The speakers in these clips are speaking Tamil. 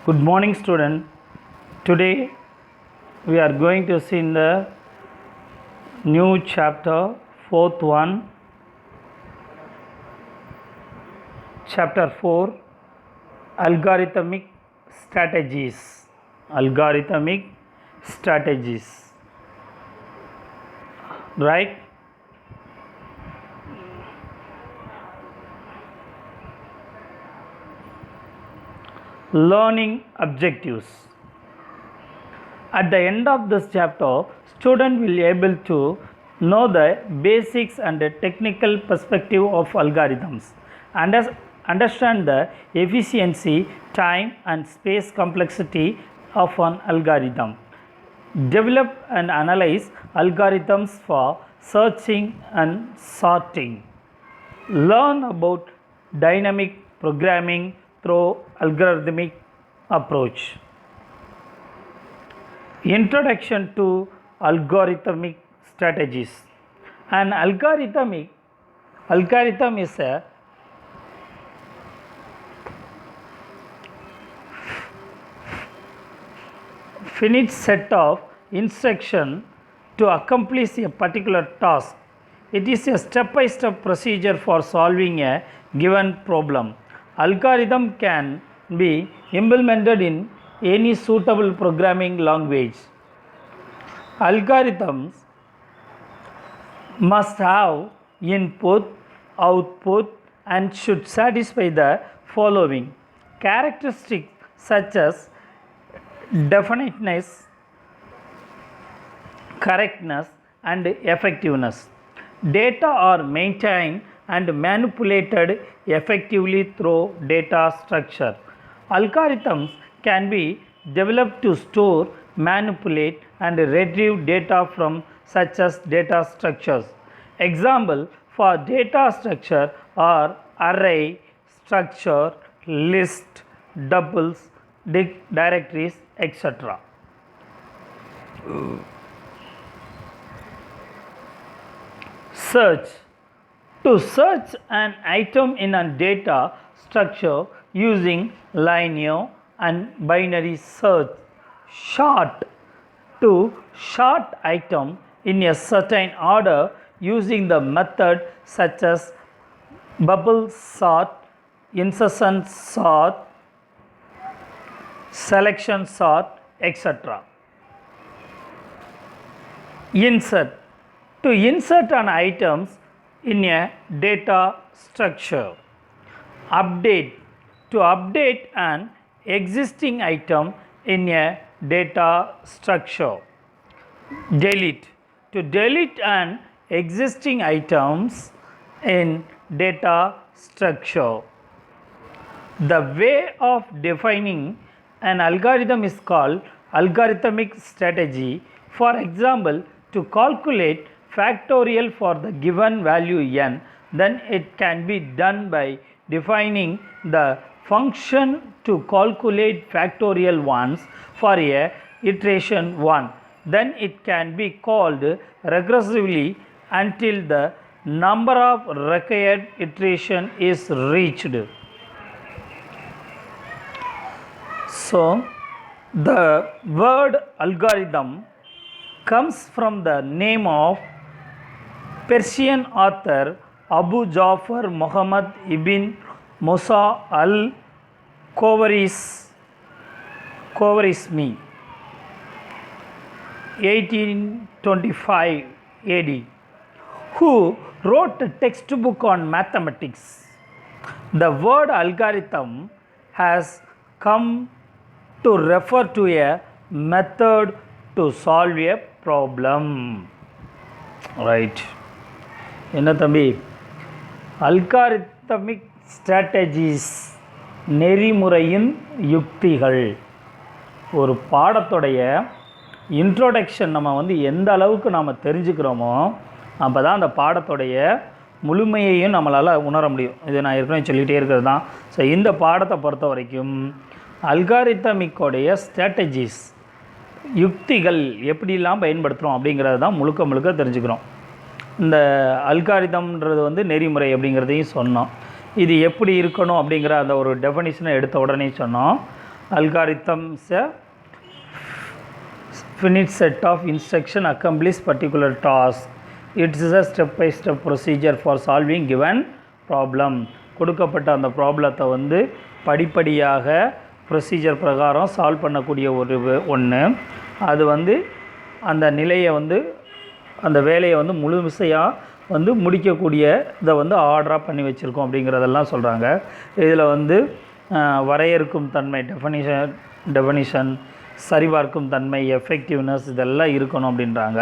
Good morning, student. Today we are going to see in the new chapter, fourth one, chapter 4, algorithmic strategies. Algorithmic strategies, right? Learning objectives. At the end of this chapter, student will be able to know the basics and the technical perspective of algorithms, understand the efficiency, time and space complexity of an algorithm, develop and analyze algorithms for searching and sorting, learn about dynamic programming through algorithmic approach. Introduction to algorithmic strategies. An algorithm is a finite set of instructions to accomplish a particular task. It is a step-by-step procedure for solving a given problem. Algorithm can be implemented in any suitable programming language. Algorithms must have input, output and should satisfy the following characteristics such as definiteness, correctness and effectiveness. Data are maintained and manipulated effectively through data structure. Algorithms can be developed to store, manipulate and retrieve data from such as data structures. Example for data structure are array, structure, list, tuples, directories, etc. Search. To search an item in a data structure using linear and binary search. Sort. To sort item in a certain order using the method such as bubble sort, insertion sort, selection sort, etc. Insert. To insert an items in a data structure. Update. To update an existing item in a data structure. Delete. To delete an existing items in data structure. The way of defining an algorithm is called algorithmic strategy. For example, to calculate factorial for the given value n, then it can be done by defining the function to calculate factorial once for a iteration 1. Then it can be called recursively until the number of required iteration is reached. So, the word algorithm comes from the name of Persian author Abu Ja'far Muhammad ibn Musa al-Khwarizmi, 1825 AD, who wrote a textbook on mathematics. The word algorithm has come to refer to a method to solve a problem. Right. என்ன தம்பி, அல்காரிதமிக் ஸ்ட்ராட்டஜிஸ், நெறிமுறையின் யுக்திகள். ஒரு பாடத்துடைய இன்ட்ரோடக்ஷன் நம்ம எந்த அளவுக்கு நாம் தெரிஞ்சுக்கிறோமோ அப்போ தான் அந்த பாடத்துடைய முழுமையையும் நம்மளால் உணர முடியும். இது நான் ஏற்கனவே சொல்லிகிட்டே இருக்கிறது தான். ஸோ இந்த பாடத்தை பொறுத்த வரைக்கும் அல்காரிதமிக்கோடைய ஸ்ட்ராட்டஜிஸ், யுக்திகள் எப்படிலாம் பயன்படுத்துகிறோம் அப்படிங்கிறது தான் முழுக்க தெரிஞ்சுக்கிறோம். இந்த அல்காரிதம்ன்றது நெறிமுறை அப்படிங்கிறதையும் சொன்னோம். இது எப்படி இருக்கணும் அப்படிங்கிற அந்த ஒரு டெஃபனிஷனை எடுத்த உடனே சொன்னோம். algorithms a finite set of instruction accomplish particular task. It is a step by step procedure for solving given problem. கொடுக்கப்பட்ட அந்த ப்ராப்ளத்தை வந்து படிப்படியாக ப்ரொசீஜர் பிரகாரம் சால்வ் பண்ணக்கூடிய ஒன்று. அது வந்து அந்த நிலையை வந்து அந்த வேலையை வந்து முழுமையாக வந்து முடிக்கக்கூடிய இதை வந்து ஆர்டராக பண்ணி வச்சுருக்கோம் அப்படிங்கிறதெல்லாம் சொல்கிறாங்க. இதில் வந்து வரையறுக்கும் தன்மை டெஃபனிஷன், சரிபார்க்கும் தன்மை, எஃபெக்டிவ்னஸ் இதெல்லாம் இருக்கணும் அப்படின்றாங்க.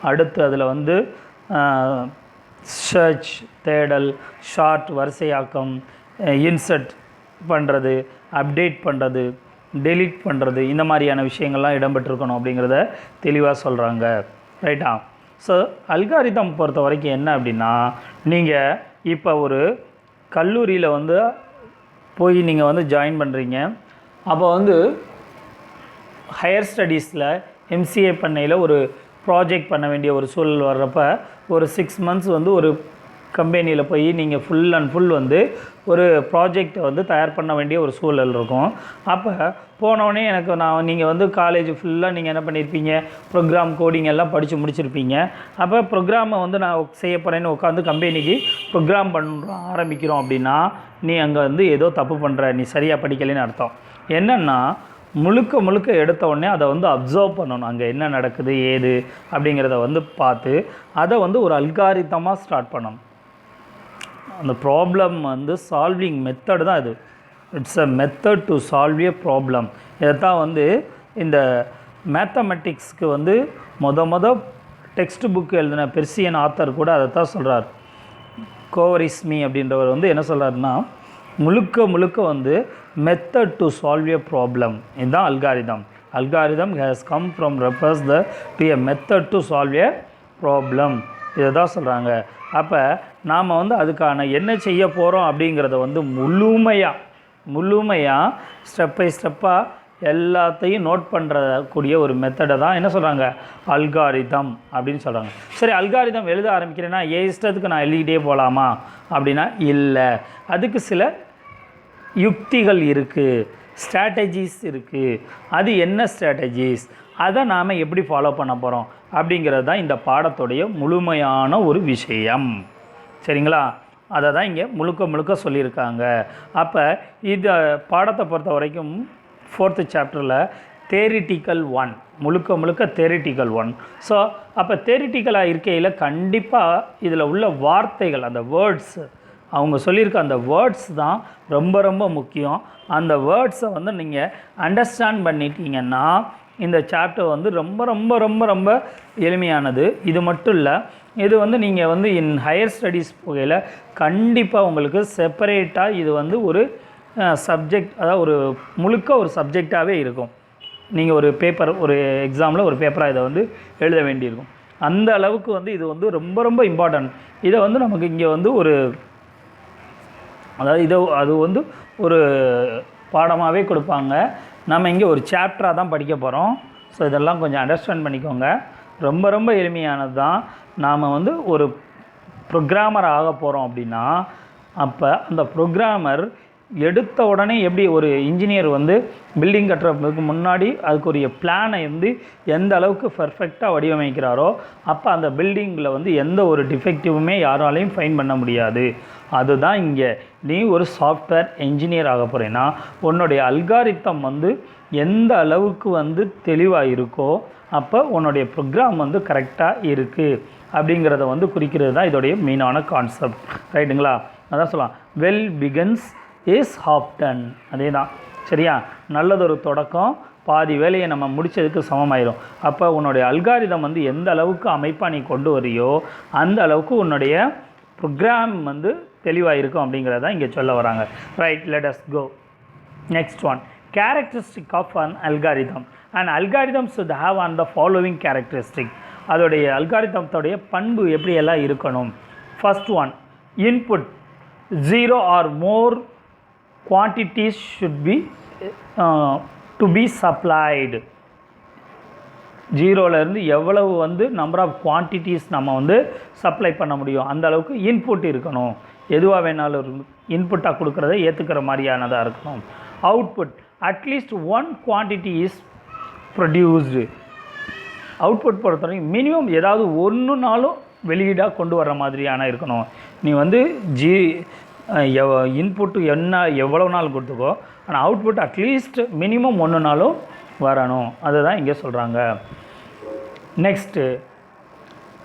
அடுத்து அதில் வந்து சர்ச் தேடல், ஷார்ட் வரிசையாக்கம், இன்சர்ட் பண்ணுறது, அப்டேட் பண்ணுறது, டெலீட் பண்ணுறது, இந்த மாதிரியான விஷயங்கள்லாம் இடம்பெற்றிருக்கணும் அப்படிங்கிறத தெளிவாக சொல்கிறாங்க. ரைட்டா? ஸோ அல்காரிதம் பொறுத்த வரைக்கும் என்ன அப்படின்னா, நீங்கள் இப்போ ஒரு கல்லூரியில் வந்து போய் நீங்கள் வந்து ஜாயின் பண்ணுறீங்க. அப்போ வந்து ஹையர் ஸ்டடீஸில் எம்சிஏ பண்ணையில் ஒரு ப்ராஜெக்ட் பண்ண வேண்டிய ஒரு சூழல் வர்றப்ப ஒரு 6 months வந்து ஒரு கம்பெனியில் போய் நீங்கள் ஃபுல் அண்ட் ஃபுல் வந்து ஒரு ப்ராஜெக்டை வந்து தயார் பண்ண வேண்டிய ஒரு சூழல் இருக்கும். அப்போ போனோடனே நீங்கள் வந்து காலேஜ் ஃபுல்லாக நீங்கள் என்ன பண்ணியிருப்பீங்க, ப்ரோக்ராம் கோடிங் எல்லாம் படித்து முடிச்சிருப்பீங்க. அப்போ ப்ரோக்ராமை வந்து நான் செய்ய போகிறேன்னு உட்காந்து கம்பெனிக்கு ப்ரோக்ராம் ஆரம்பிக்கிறோம் அப்படின்னா நீ அங்கே வந்து ஏதோ தப்பு பண்ணுற, நீ சரியாக படிக்கலைன்னு அர்த்தம். என்னென்னா முழுக்க எடுத்த உடனே அதை வந்து அப்சர்வ் பண்ணணும், அங்கே என்ன நடக்குது ஏது அப்படிங்கிறத வந்து பார்த்து அதை வந்து ஒரு அல்காரிதமாக ஸ்டார்ட் பண்ணணும். அந்த ப்ராப்ளம் வந்து சால்விங் மெத்தட் தான் இது. It's a method to solve a problem. இதைத்தான் வந்து இந்த மேத்தமெட்டிக்ஸ்க்கு வந்து மொத டெக்ஸ்ட் புக் எழுதின பெர்சியன் ஆத்தர் கூட அதை தான் சொல்கிறார். கோவரிஸ்மி அப்படின்றவர் வந்து என்ன சொல்கிறாருன்னா, முழுக்க வந்து method to solve a problem, இதுதான் algorithm. Algorithm has come from refers to a method to solve a problem, இதை தான் சொல்கிறாங்க. அப்போ நாம் வந்து அதுக்கான என்ன செய்ய போகிறோம் அப்படிங்கிறத வந்து முழுமையாக ஸ்டெப் பை ஸ்டெப்பாக எல்லாத்தையும் நோட் பண்ணுறக்கூடிய ஒரு மெத்தடை தான் என்ன சொல்கிறாங்க, அல்காரிதம் அப்படின்னு சொல்கிறாங்க. சரி, அல்காரிதம் எழுத ஆரம்பிக்கிறேன்னா இஷ்டத்துக்கு நான் எழுதிக்கிட்டே போகலாமா அப்படின்னா இல்லை, அதுக்கு சில யுக்திகள் இருக்குது, ஸ்ட்ராட்டஜிஸ் இருக்குது. அது என்ன ஸ்ட்ராட்டஜிஸ், அதை நாம் எப்படி ஃபாலோ பண்ண போகிறோம் அப்படிங்கிறது தான் இந்த பாடத்துடைய முழுமையான ஒரு விஷயம். சரிங்களா? அதை தான் இங்கே முழுக்க சொல்லியிருக்காங்க. அப்போ இந்த பாடத்தை பொறுத்த வரைக்கும் 4th chapterல theoretical 1 முழுக்க theoretical 1. ஸோ அப்போ theoreticalaக இருக்கையில் கண்டிப்பாக இதில் உள்ள வார்த்தைகள், அந்த வேர்ட்ஸ், அவங்க சொல்லியிருக்க அந்த வேர்ட்ஸ் தான் ரொம்ப முக்கியம். அந்த வேர்ட்ஸை வந்து நீங்கள் அண்டர்ஸ்டாண்ட் பண்ணிட்டீங்கன்னா இந்த சாப்டர் வந்து ரொம்ப எளிமையானது. இது மட்டும் இல்லை, இது வந்து நீங்கள் வந்து ஹையர் ஸ்டடீஸ் போகையில் கண்டிப்பாக உங்களுக்கு செப்பரேட்டாக இது வந்து ஒரு சப்ஜெக்ட், அதாவது ஒரு சப்ஜெக்டாகவே இருக்கும். நீங்கள் ஒரு பேப்பர், ஒரு எக்ஸாமில் ஒரு பேப்பராக இதை வந்து எழுத வேண்டியிருக்கும். அந்த அளவுக்கு வந்து இது வந்து ரொம்ப இம்பார்ட்டன்ட். இதை வந்து நமக்கு இங்கே வந்து அது வந்து ஒரு பாடமாகவே கொடுப்பாங்க. நம்ம இங்கே ஒரு சாப்டராக தான் படிக்க போகிறோம். ஸோ இதெல்லாம் கொஞ்சம் அண்டர்ஸ்டாண்ட் பண்ணிக்கோங்க. ரொம்ப எளிமையானது தான். நாம் வந்து ஒரு ப்ரோக்ராமர் ஆக போகிறோம் அப்படின்னா, அப்போ அந்த ப்ரோக்ராமர் எடுத்த உடனே எப்படி ஒரு இன்ஜினியர் வந்து பில்டிங் கட்டுறதுக்கு முன்னாடி அதுக்குரிய பிளானை வந்து எந்த அளவுக்கு பர்ஃபெக்டாக வடிவமைக்கிறாரோ, அப்போ அந்த பில்டிங்கில் வந்து எந்த ஒரு டிஃபெக்டிவுமே யாராலையும் ஃபைன் பண்ண முடியாது. அதுதான் இங்கே நீ ஒரு சாஃப்ட்வேர் இன்ஜினியர் ஆக போகிறேன்னா உன்னுடைய அல்காரிதம் வந்து எந்த அளவுக்கு வந்து தெளிவாக இருக்கோ அப்போ உன்னுடைய ப்ரோக்ராம் வந்து கரெக்டாக இருக்குது அப்படிங்கிறத வந்து குறிக்கிறது தான் இதோடைய மெயினான கான்செப்ட். ரைட்டுங்களா? அதான் சொல்லலாம், well begins is half done. அதே தான். சரியா? நல்லதொரு தொடக்கம் பாதி வேலையை நம்ம முடித்ததுக்கு சமமாயிடும். அப்போ உன்னுடைய அல்காரிதம் வந்து எந்த அளவுக்கு அமைப்பாக நீ கொண்டு வரையோ அந்த அளவுக்கு உன்னுடைய ப்ரோக்ராம் வந்து தெளிவாக இருக்கும் அப்படிங்கிறத இங்கே சொல்ல வராங்க. Right, let us go. Next one, characteristic of an algorithm. And algorithm should have on the following characteristic. அதோடைய அல்காரிதத்தோடைய பண்பு எப்படியெல்லாம் இருக்கணும். First one, input 0 or more quantities should be to be supplied. 0லேருந்து எவ்வளவு வந்து நம்பர் ஆஃப் குவான்டிட்டிஸ் நம்ம வந்து சப்ளை பண்ண முடியும் அந்த அளவுக்கு இன்புட் இருக்கணும். எதுவாக வேணாலும் இன்புட்டாக கொடுக்குறத ஏற்றுக்கிற மாதிரியானதாக இருக்கணும். Output, at least one quantity is produced. Output பொறுத்தவரைக்கும் மினிமம் ஏதாவது ஒன்றுனாலும் வெளியீடாக கொண்டு வர மாதிரியான இருக்கணும். நீ வந்து இன்புட்டு என்ன எவ்வளோ நாள் கொடுத்துக்கோ, ஆனால் அவுட்புட் அட்லீஸ்ட் மினிமம் ஒன்றுனாலும் வரணும். அதுதான் இங்கே சொல்கிறாங்க. Next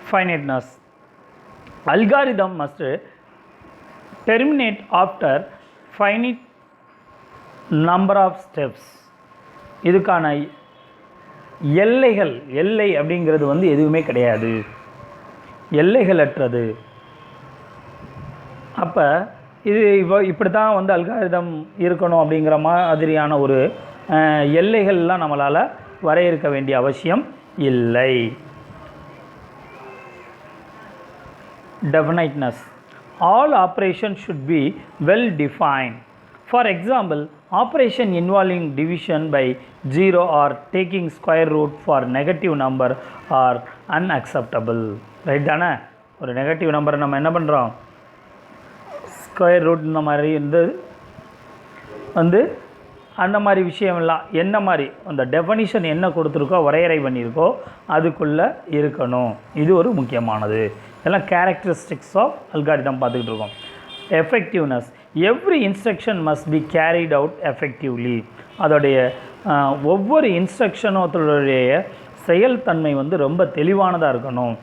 finiteness. Algorithm must terminate after finite number of steps. இதுக்கான எல்லை அப்படிங்கிறது வந்து எதுவுமே கிடையாது, எல்லைகளற்றது. அப்போ இது இப்படி தான் வந்து அல்காரிதம் இருக்கணும் அப்படிங்கிற மாதிரியான ஒரு எல்லைகள்லாம் நம்மளால் வரையறுக்க வேண்டிய அவசியம் இல்லை. Definiteness. All operations should be well defined. For example, operation involving division by 0 or taking square root for negative number are unacceptable. Right தானே? ஒரு நெகட்டிவ் நம்பரை நம்ம என்ன பண்ணுறோம், ஸ்கொயர் ரூட் இந்த மாதிரி வந்து அந்த மாதிரி விஷயமெல்லாம் என்ன மாதிரி அந்த டெஃபனிஷன் என்ன கொடுத்துருக்கோ வரையறை பண்ணியிருக்கோ அதுக்குள்ளே இருக்கணும். இது ஒரு முக்கியமானது. இதெல்லாம் கேரக்டரிஸ்டிக்ஸ் ஆஃப் அல்காரிதம் பார்த்துக்கிட்டு இருக்கோம். Effectiveness. Every instruction must be carried out effectively. அதோடைய ஒவ்வொரு இன்ஸ்ட்ரக்ஷனோடைய செயல்தன்மை வந்து ரொம்ப தெளிவானதாக இருக்கணும்,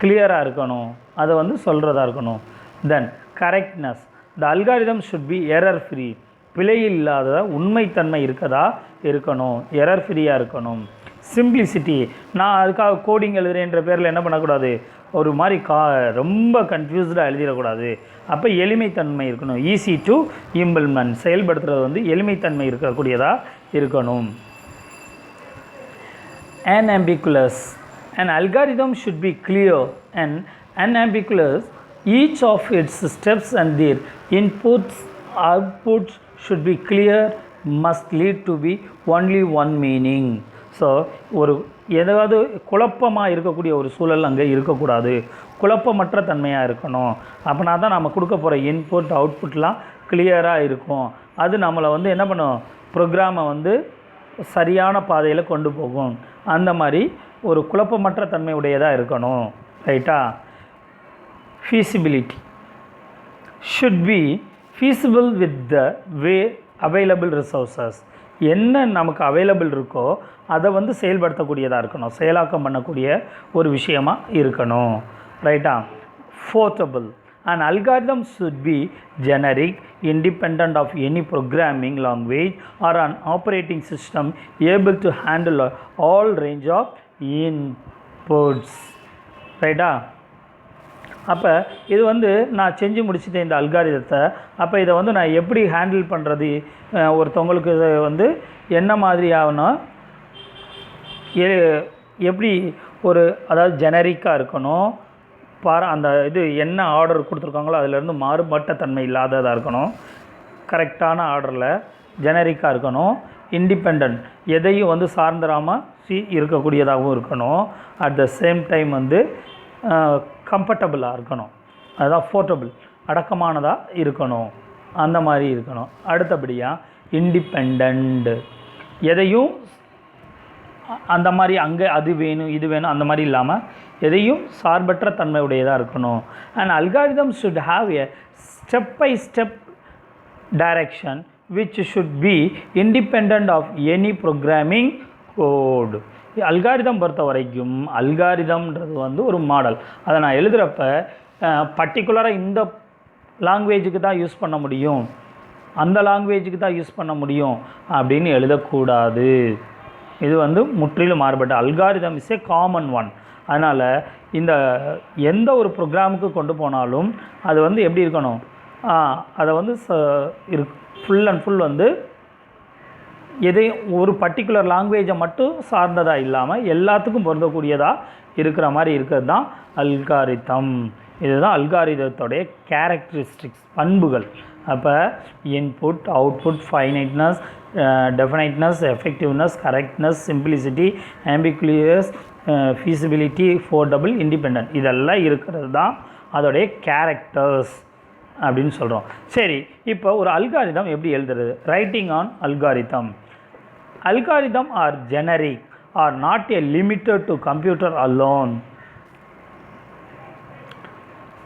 கிளியராக இருக்கணும், அதை வந்து சொல்கிறதா இருக்கணும். Then correctness. The algorithm should be error free. பிழை இல்லாத உண்மைத்தன்மை இருக்கணும், எரர் ஃப்ரீயாக இருக்கணும். சிம்பிளிசிட்டி. நான் அதுக்காக கோடிங் எழுதுறேன்ற பேரில் என்ன பண்ணக்கூடாது, ஒரு மாதிரி ரொம்ப கன்ஃபியூஸ்டாக எழுதிடக்கூடாது. அப்போ எளிமைத்தன்மை இருக்கணும். Easy to implement. செயல்படுத்துறது வந்து எளிமைத்தன்மை இருக்கக்கூடியதாக இருக்கணும். Unambiguous. An algorithm should be clear and unambiguous. Each of its steps and their inputs, outputs should be clear, must lead to be only one meaning. So ஒரு ஏதாவது குழப்பமாக இருக்கக்கூடிய ஒரு சூழல் அங்கே இருக்கக்கூடாது, குழப்பமற்ற தன்மையாக இருக்கணும். அப்படின்னா தான் நம்ம கொடுக்க போகிற இன்புட் அவுட்புட்லாம் கிளியராக இருக்கும். அது நம்மளை வந்து என்ன பண்ணும், ப்ரோக்ராமை வந்து சரியான பாதையில் கொண்டு போகும். அந்த மாதிரி ஒரு குழப்பமற்ற தன்மை உடையதாக இருக்கணும். ரைட்டா? feasibility should be feasible with the way available resources. என்ன நமக்கு அவைலபிள் இருக்கோ அதை வந்து செயல்படுத்தக்கூடியதாக இருக்கணும், செயலாக்கம் பண்ணக்கூடிய ஒரு விஷயமாக இருக்கணும். ரைட்டா? Portable. An algorithm should be generic, independent of any programming language or an operating system, able to handle all range of inputs. ரைட்டா? அப்போ இது வந்து நான் செஞ்சு முடிச்சுட்டேன் இந்த அல்காரிதத்தை. அப்போ இதை வந்து நான் எப்படி ஹேண்டில் பண்ணுறது, ஒருத்தவங்களுக்கு இதை வந்து என்ன மாதிரி ஆகணும், எப்படி ஒரு அதாவது ஜெனரிக்காக இருக்கணும், அந்த இது என்ன ஆர்டர் கொடுத்துருக்காங்களோ அதிலேருந்து மாறுபட்ட தன்மை இல்லாததாக இருக்கணும், கரெக்டான ஆர்டரில் ஜெனரிக்காக இருக்கணும், இண்டிபெண்ட் எதையும் வந்து சார்ந்துடாமல் இருக்கக்கூடியதாகவும் இருக்கணும், அட் த சேம் டைம் வந்து கம்ஃபர்டபுளாக இருக்கணும். அதுதான் போர்ட்டபிள், அடக்கமானதாக இருக்கணும், அந்த மாதிரி இருக்கணும். அடுத்தபடியாக இண்டிபெண்ட், எதையும் அந்த மாதிரி அங்கே அது வேணும் இது வேணும் அந்த மாதிரி இல்லாமல் எதையும் சார்பற்ற தன்மை உடையதாக இருக்கணும். And algorithm should have a step by step direction which should be independent of any programming code. Algorithm பொறுத்த வரைக்கும் அல்காரிதம்ன்றது வந்து ஒரு மாடல். அதை நான் எழுதுகிறப்ப பர்டிகுலராக இந்த லாங்குவேஜுக்கு தான் யூஸ் பண்ண முடியும், அந்த லாங்குவேஜுக்கு தான் யூஸ் பண்ண முடியும் அப்படின்னு எழுதக்கூடாது. இது வந்து முற்றிலும் மாறுபட்ட algorithm is a common one. அதனால் இந்த எந்த ஒரு ப்ரோக்ராமுக்கு கொண்டு போனாலும் அது வந்து எப்படி இருக்கணும், அதை வந்து ஃபுல் அண்ட் ஃபுல் வந்து எதையும் ஒரு பர்டிகுலர் லாங்குவேஜை மட்டும் சார்ந்ததாக இல்லாமல் எல்லாத்துக்கும் பொருந்தக்கூடியதாக இருக்கிற மாதிரி இருக்கிறது தான் அல்காரிதம். இதுதான் அல்காரிதத்தோடைய கேரக்டரிஸ்டிக்ஸ், பண்புகள். அப்போ input, output, finiteness, definiteness, effectiveness, correctness, simplicity, ambiguous, feasibility, portable, independent, இதெல்லாம் இருக்கிறது தான் அதோடைய கேரக்டர்ஸ். அப்படின்னு சொல்கிறோம். சரி, இப்போ ஒரு அல்காரிதம் எப்படி எழுதுறது? Writing on algorithm. Algorithm are generic, are not a limited to computer alone.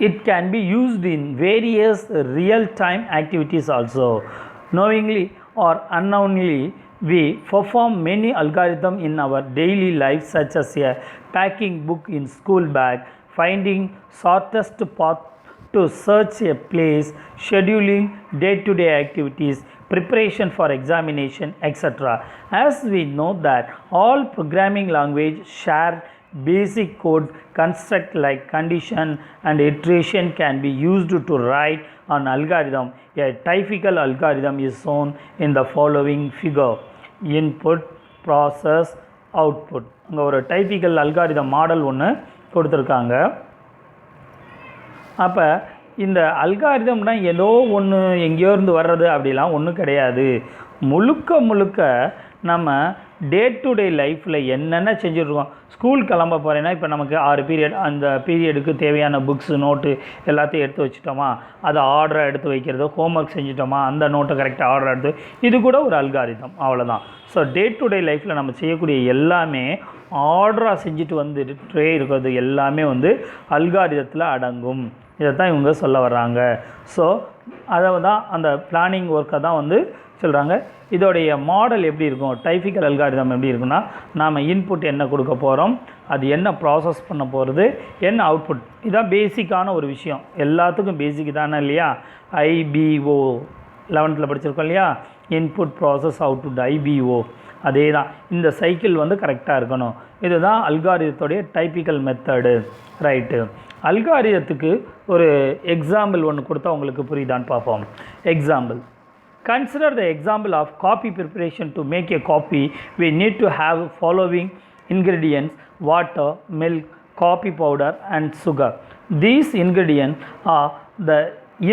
It can be used in various real-time activities also. Knowingly or unknowingly, we perform many algorithms in our daily life, such as a packing book in school bag, finding shortest path to search a place, scheduling day-to-day activities, preparation for examination, etc. As we know that all programming language share basic code construct like condition and iteration can be used to write an algorithm. A typical algorithm is shown in the following figure: input, process, output. இங்கே ஒரு டைபிக்கல் அல்காரிதம் மாடல் ஒன்று கொடுத்துருக்காங்க. அப்போ இந்த அல்காரிதம்னா ஏதோ ஒன்று எங்கேயோ இருந்து வர்றது அப்படிலாம் ஒன்றும் கிடையாது. முழுக்க நம்ம டே டு டே லைஃப்பில் என்னென்ன செஞ்சுட்ருக்கோம். ஸ்கூல் கிளம்ப போகிறேன்னா இப்போ நமக்கு 6 பீரியட், அந்த பீரியடுக்கு தேவையான புக்ஸு நோட்டு எல்லாத்தையும் எடுத்து வச்சுட்டோமா, அதை ஆர்டராக எடுத்து வைக்கிறது, ஹோம்ஒர்க் செஞ்சுட்டோமா, அந்த நோட்டை கரெக்டாக ஆர்டர் எடுத்து, இது கூட ஒரு அல்காரிதம், அவ்வளோதான். ஸோ டே டு டே லைஃப்பில் நம்ம செய்யக்கூடிய எல்லாமே ஆர்டராக செஞ்சுட்டு வந்துட்டே இருக்கிறது எல்லாமே அல்காரிதத்தில் அடங்கும். இதை தான் இவங்க சொல்ல வர்றாங்க. ஸோ அதை தான் அந்த பிளானிங் ஒர்க்கை தான் சொல்கிறாங்க. இதோடைய மாடல் எப்படி இருக்கும், டைபிக்கல் அல்காரிதம் எப்படி இருக்குன்னா, நாம் இன்புட் என்ன கொடுக்க போகிறோம், அது என்ன ப்ராசஸ் பண்ண போகிறது, என்ன அவுட்புட், இதுதான் பேசிக்கான ஒரு விஷயம். எல்லாத்துக்கும் பேசிக் தானே இல்லையா? ஐபிஓ 11th படிச்சிருக்கோம் இல்லையா? Input process output, IPO. அதே தான் இந்த சைக்கிள் கரெக்டாக இருக்கணும். இதுதான் அல்காரிதத்தோடைய டைபிக்கல் மெத்தடு. ரைட்டு. அல்காரிதத்துக்கு ஒரு எக்ஸாம்பிள் ஒன்று கொடுத்தா உங்களுக்கு புரியுதான்னு பார்ப்போம். Example: consider the example of coffee preparation. To make a coffee, we need to have following ingredients: water, milk, coffee powder and sugar. These ingredients are the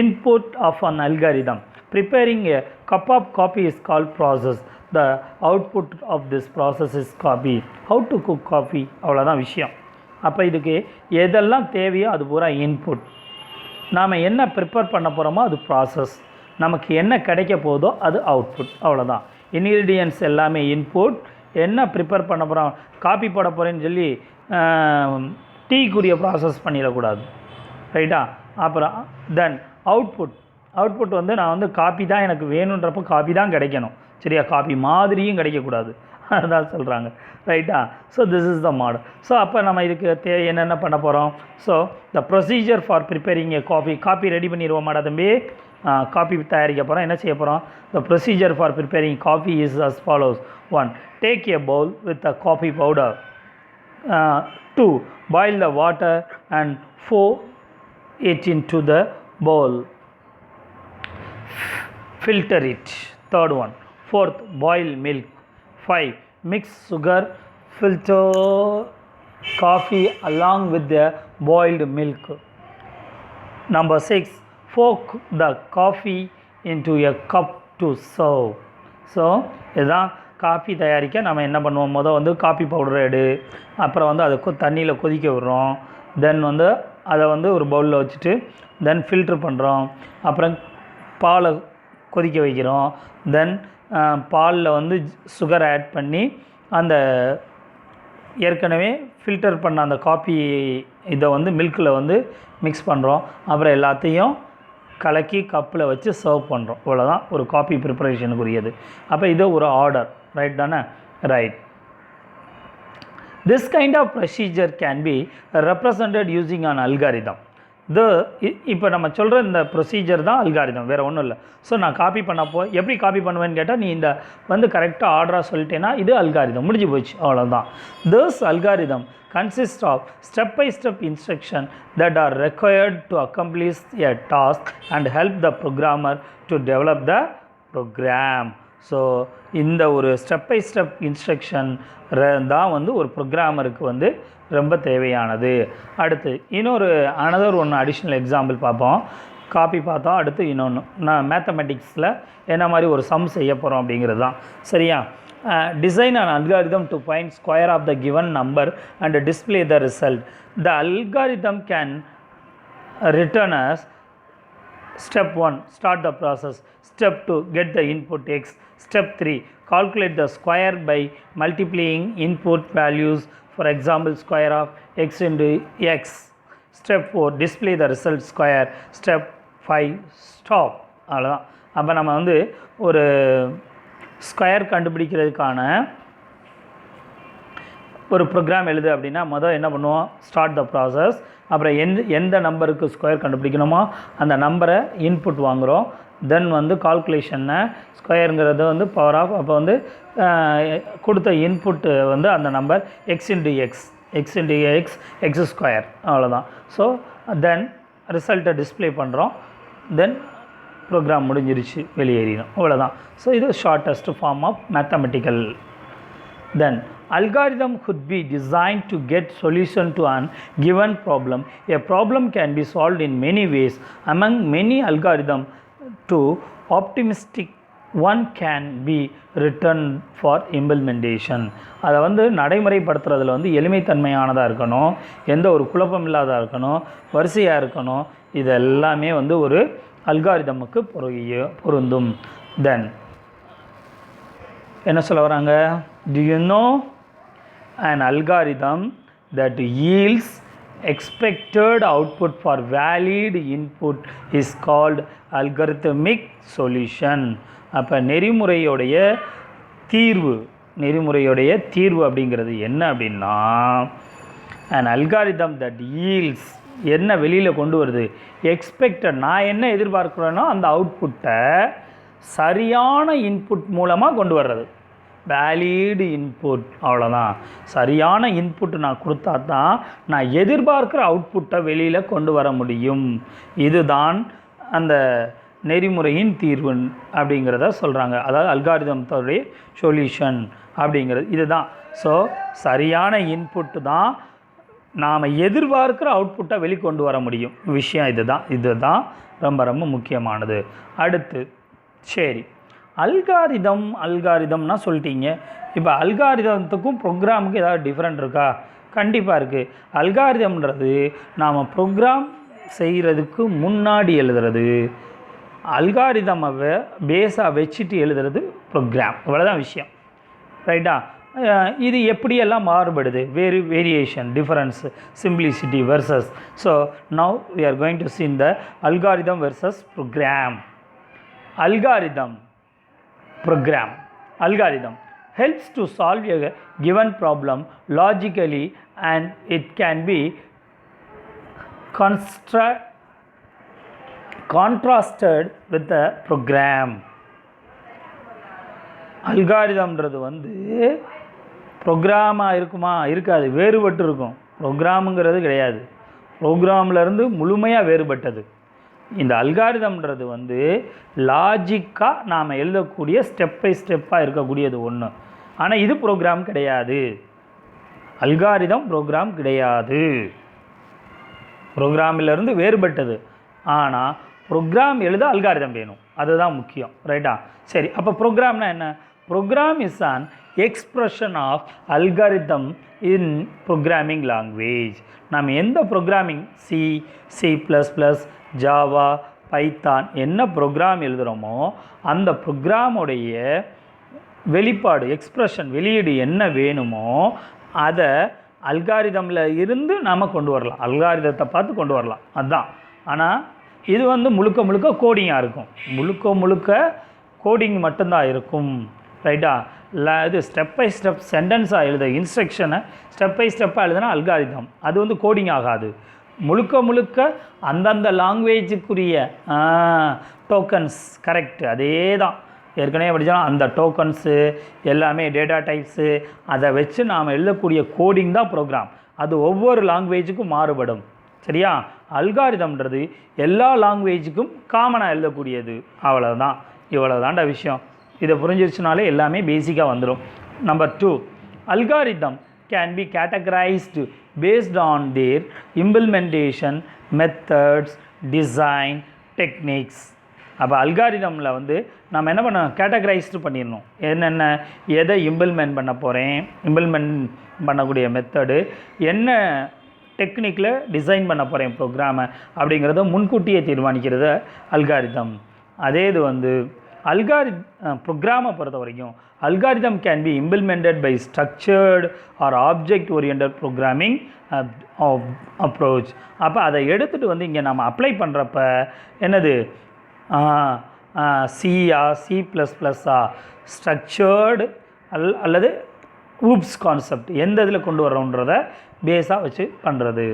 input of an algorithm. Preparing a cup of coffee is called process. The output of this process is coffee. How to cook coffee? அவ்வளோதான் விஷயம். அப்போ இதுக்கு எதெல்லாம் தேவையோ அது பூரா இன்புட். நாம் என்ன ப்ரிப்பேர் பண்ண போகிறோமோ அது ப்ராசஸ். நமக்கு என்ன கிடைக்க போதோ அது அவுட்புட். அவ்வளோதான். இன்க்ரீடியன்ட்ஸ் எல்லாமே இன்புட். என்ன ப்ரிப்பேர் பண்ண போகிறோம், காப்பி போட போகிறேன்னு சொல்லி டீக்குரிய ப்ராசஸ் பண்ணிடக்கூடாது. ரைட்டா? அப்புறம் தென் அவுட்புட். அவுட்புட் நான் காப்பி தான் எனக்கு வேணுன்றப்போ காப்பி தான் கிடைக்கணும். சரியா? காப்பி மாதிரியும் கிடைக்கக்கூடாது. அதுதான் சொல்கிறாங்க. ரைட்டா? So this is the model. So அப்போ நம்ம இதுக்கு என்னென்ன பண்ண போகிறோம்? So the procedure for preparing a coffee ready பண்ணிடுவோமாடா தம்பி? காஃபி தயாரிக்க போகிறோம். என்ன செய்ய போகிறோம்? The procedure for preparing coffee is as follows. 1. Take a bowl with the coffee powder. 2. Boil the water and pour it into the bowl. Filter it. 3rd one. 4th, boil milk. 5. Mix sugar, filter coffee along with the boiled milk. Number 6. Pour the coffee into a cup to serve. So இதுதான் காஃபி தயாரிக்க நம்ம என்ன பண்ணுவோம்? காஃபி பவுடரை எடு, அப்புறம் அதை தண்ணியில் கொதிக்க விடுறோம். தென் அதை ஒரு பவுலில் வச்சுட்டு தென் ஃபில்ட்ரு பண்ணுறோம். அப்புறம் பாலை கொதிக்க வைக்கிறோம். தென் பாலில் சுகர் ஆட் பண்ணி அந்த ஏற்கனவே ஃபில்டர் பண்ண அந்த காஃபி இதை மில்கில் மிக்ஸ் பண்ணுறோம். அப்புறம் எல்லாத்தையும் கலக்கி கப்பில் வச்சு சர்வ் பண்ணுறோம். இவ்வளோதான் ஒரு காஃபி ப்ரிப்பரேஷனுக்குரியது. அப்போ இது ஒரு ஆர்டர். ரைட் தானே? Right. This kind of procedure can be represented using an algorithm. இப்போ நம்ம சொல்கிற இந்த ப்ரொசீஜர் தான் அல்காரிதம், வேறு ஒன்றும் இல்லை. ஸோ நான் காப்பி எப்படி காப்பி பண்ணுவேன்னு கேட்டால், நீ இந்த கரெக்டாக ஆர்டராக சொல்லிட்டேன்னா இது அல்காரிதம், முடிஞ்சு போச்சு, அவ்வளோதான். This algorithm consists of step-by-step instructions that are required to accomplish a task and help the programmer to develop the program. So இந்த ஒரு ஸ்டெப் பை ஸ்டெப் இன்ஸ்ட்ரக்ஷன் தான் ஒரு ப்ரோக்ராமருக்கு ரொம்ப தேவையானது. அடுத்து இன்னொரு அனதர் ஒன்று அடிஷ்னல் எக்ஸாம்பிள் பார்ப்போம். காப்பி பார்த்தோம். அடுத்து இன்னொன்று நான் மேத்தமெட்டிக்ஸில் என்ன மாதிரி ஒரு சம் செய்ய போகிறோம் அப்படிங்கிறது தான். சரியா? design an algorithm to find square of the given number and display the result. The algorithm can return as Step 1, start the process. Step 2, get the input x. Step 3, calculate the square by multiplying input values, for example square of x into x. Step 4, display the result square. Step 5, stop. அவ்வளோதான். அப்போ நம்ம வந்து ஒரு ஸ்கொயர் கண்டுபிடிக்கிறதுக்கான ஒரு ப்ரோக்ராம் எழுது அப்படின்னா முதல் என்ன பண்ணுவோம், ஸ்டார்ட் த ப்ராசஸ். அப்புறம் எந்த நம்பருக்கு ஸ்கொயர் கண்டுபிடிக்கணுமோ அந்த நம்பரை இன்புட் வாங்குகிறோம். தென் வந்து கால்குலேஷனை ஸ்கொயருங்கிறது வந்து பவர் ஆஃப், அப்போ வந்து கொடுத்த இன்புட்டு வந்து அந்த number X into X square, அவ்வளோதான். ஸோ தென் ரிசல்ட்டை டிஸ்பிளே பண்ணுறோம். தென் ப்ரோக்ராம் முடிஞ்சிருச்சு, வெளியேறிடும், அவ்வளோதான். ஸோ இது shortest form of mathematical. Then algorithm could be designed to get solution to an given problem. A problem can be solved in many ways. Among many algorithms, to optimistic one can be written for implementation. அதை வந்து நடைமுறைப்படுத்துறதுல வந்து எளிமைத்தன்மையானதாக இருக்கணும், எந்த ஒரு குழப்பம் இல்லாததாக இருக்கணும், வரிசையாக இருக்கணும். இது எல்லாமே வந்து ஒரு அல்காரிதமுக்கு பொருந்தும். தென் என்ன சொல்ல வராங்க, do you know an algorithm that yields expected output for valid input is called algorithmic solution. அப்போ நெறிமுறையுடைய தீர்வு அப்படிங்கிறது என்ன அப்படின்னா, an algorithm that yields என்ன வெளியில் கொண்டு வருது, எக்ஸ்பெக்டட் நான் என்ன எதிர்பார்க்குறேனோ அந்த அவுட்புட்டை சரியான இன்புட் மூலமாக கொண்டு வர்றது, வேலிடு இன்புட், அவ்வளோதான். சரியான இன்புட் நான் கொடுத்தா தான் நான் எதிர்பார்க்குற அவுட்புட்டை வெளியில் கொண்டு வர முடியும். இதுதான் அந்த நெறிமுறையின் தீர்வு அப்படிங்கிறத சொல்கிறாங்க. அதாவது அல்காரிதம்தோடைய சொல்யூஷன் அப்படிங்கிறது இதுதான். ஸோ சரியான இன்புட்டு தான் நாம் எதிர்பார்க்குற அவுட்புட்டை வெளிக்கொண்டு வர முடியும். விஷயம் இதுதான் ரொம்ப ரொம்ப முக்கியமானது. அடுத்து சரி, அல்காரிதம்னா சொல்லிட்டீங்க. இப்போ அல்காரிதத்துக்கும் ப்ரோக்ராமுக்கும் ஏதாவது டிஃப்ரெண்ட் இருக்கா? கண்டிப்பாக இருக்குது. அல்காரிதம்ன்றது நாம் ப்ரோக்ராம் செய்கிறதுக்கு முன்னாடி எழுதுறது, அல்காரிதமை பேஸாக வச்சுட்டு எழுதுறது ப்ரோக்ராம். இவ்வளோதான் விஷயம், ரைட்டா? இது எப்படியெல்லாம் மாறுபடுது, variation, difference, simplicity versus. So now we are going to see the algorithm versus program. Algorithm helps to solve a given problem logically and it can be contrasted with the program. அல்காரிதம்ன்றது வந்து ப்ரோக்ராமாக இருக்குமா? இருக்காது, வேறுபட்டு இருக்கும். ப்ரோக்ராமுங்கிறது கிடையாது, ப்ரோக்ராம்லேருந்து முழுமையாக வேறுபட்டது. இந்த அல்காரிதம்ன்றது வந்து லாஜிக்காக நாம் எழுதக்கூடிய ஸ்டெப் பை ஸ்டெப்பாக இருக்கக்கூடியது ஒன்று. ஆனால் இது ப்ரோக்ராம் கிடையாது. அல்காரிதம் ப்ரோக்ராம் கிடையாது, ப்ரோக்ராமிலிருந்து வேறுபட்டது. ஆனால் ப்ரோக்ராம் எழுத அல்காரிதம் வேணும், அதுதான் முக்கியம், ரைட்டா? சரி, அப்போ ப்ரோக்ராம்னா என்ன? Program is an expression of algorithm in programming language. நாம் எந்த ப்ரோக்ராமிங் C++, ஜாவா, பைத்தான் என்ன ப்ரோக்ராம் எழுதுகிறோமோ அந்த ப்ரோக்ராமுடைய வெளிப்பாடு, எக்ஸ்ப்ரெஷன், வெளியீடு என்ன வேணுமோ அதை அல்காரிதமில் இருந்து நாம் கொண்டு வரலாம், அல்காரிதத்தை பார்த்து கொண்டு வரலாம், அதுதான். ஆனால் இது வந்து முழுக்க கோடிங்காக இருக்கும், முழுக்க கோடிங் மட்டும்தான் இருக்கும், ரைட்டா? இது ஸ்டெப் பை ஸ்டெப் சென்டென்ஸாக எழுத இன்ஸ்ட்ரக்ஷனை ஸ்டெப் பை ஸ்டெப்பாக எழுதுனா அல்காரிதம், அது வந்து கோடிங் ஆகாது. முழுக்க அந்தந்த லாங்குவேஜுக்குரிய டோக்கன்ஸ், கரெக்ட், அதே தான் ஏற்கனவே படித்தாலும் அந்த டோக்கன்ஸு எல்லாமே டேட்டா டைப்ஸு அதை வச்சு நாம் எழுதக்கூடிய கோடிங் தான் ப்ரோக்ராம். அது ஒவ்வொரு லாங்குவேஜுக்கும் மாறுபடும், சரியா? அல்காரிதம்ன்றது எல்லா லாங்குவேஜுக்கும் காமனாக எழுதக்கூடியது, அவ்வளோதான். இவ்வளோதான்டா விஷயம். இதை புரிஞ்சிருச்சுனாலே எல்லாமே பேசிக்காக வந்துடும். Number 2, algorithm can be categorized based on their implementation methods, design techniques. அப்போ அல்காரிதமில் வந்து நம்ம என்ன பண்ண, கேட்டகரைஸ்டு பண்ணிடணும். என்னென்ன, எதை இம்ப்ளிமெண்ட் பண்ண போகிறேன், இம்ப்ளிமெண்ட் பண்ணக்கூடிய மெத்தடு என்ன, டெக்னிக்கில் டிசைன் பண்ண போகிறேன் ப்ரோக்ராமை அப்படிங்கிறத முன்கூட்டியே தீர்மானிக்கிறது அல்காரிதம். அதே இது வந்து ப்ரோக்ராமை பொறுத்த வரைக்கும் algorithm can be implemented by structured or object oriented programming approach. அப்போ அதை எடுத்துகிட்டு வந்து இங்கே நம்ம அப்ளை பண்ணுறப்ப என்னது சியா C++ஆ ஸ்ட்ரக்சர்டு அல்லது ஊப்ஸ் கான்செப்ட் எந்த இதில் கொண்டு வரோன்றத பேஸாக வச்சு பண்ணுறது.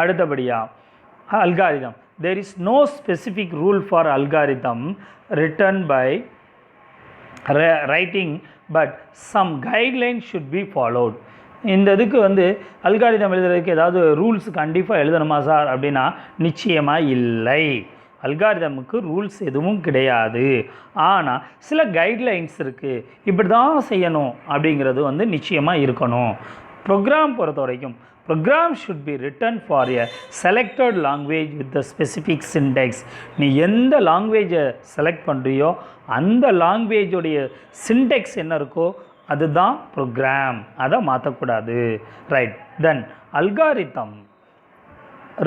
அடுத்தபடியாக algorithm. There is no specific rule for algorithm written by writing but some guideline should be followed. இந்த இதுக்கு வந்து அல்காரிதம் எழுதுறதுக்கு ஏதாவது ரூல்ஸ் கண்டிப்பாக எழுதணுமா சார் அப்படின்னா நிச்சயமாக இல்லை. அல்காரிதமுக்கு ரூல்ஸ் எதுவும் கிடையாது. ஆனால் சில கைட்லைன்ஸ் இருக்குது, இப்படி தான் செய்யணும் அப்படிங்கிறது வந்து நிச்சயமாக இருக்கணும். ப்ரோக்ராம் பொறுத்த வரைக்கும் program should be written for a selected language with the specific syntax. நீ எந்த லாங்குவேஜை செலக்ட் பண்ணுறியோ அந்த லாங்குவேஜோடைய சின்டெக்ஸ் என்ன இருக்கோ அதுதான் ப்ரோக்ராம், அதை மாற்றக்கூடாது. Right. Then algorithm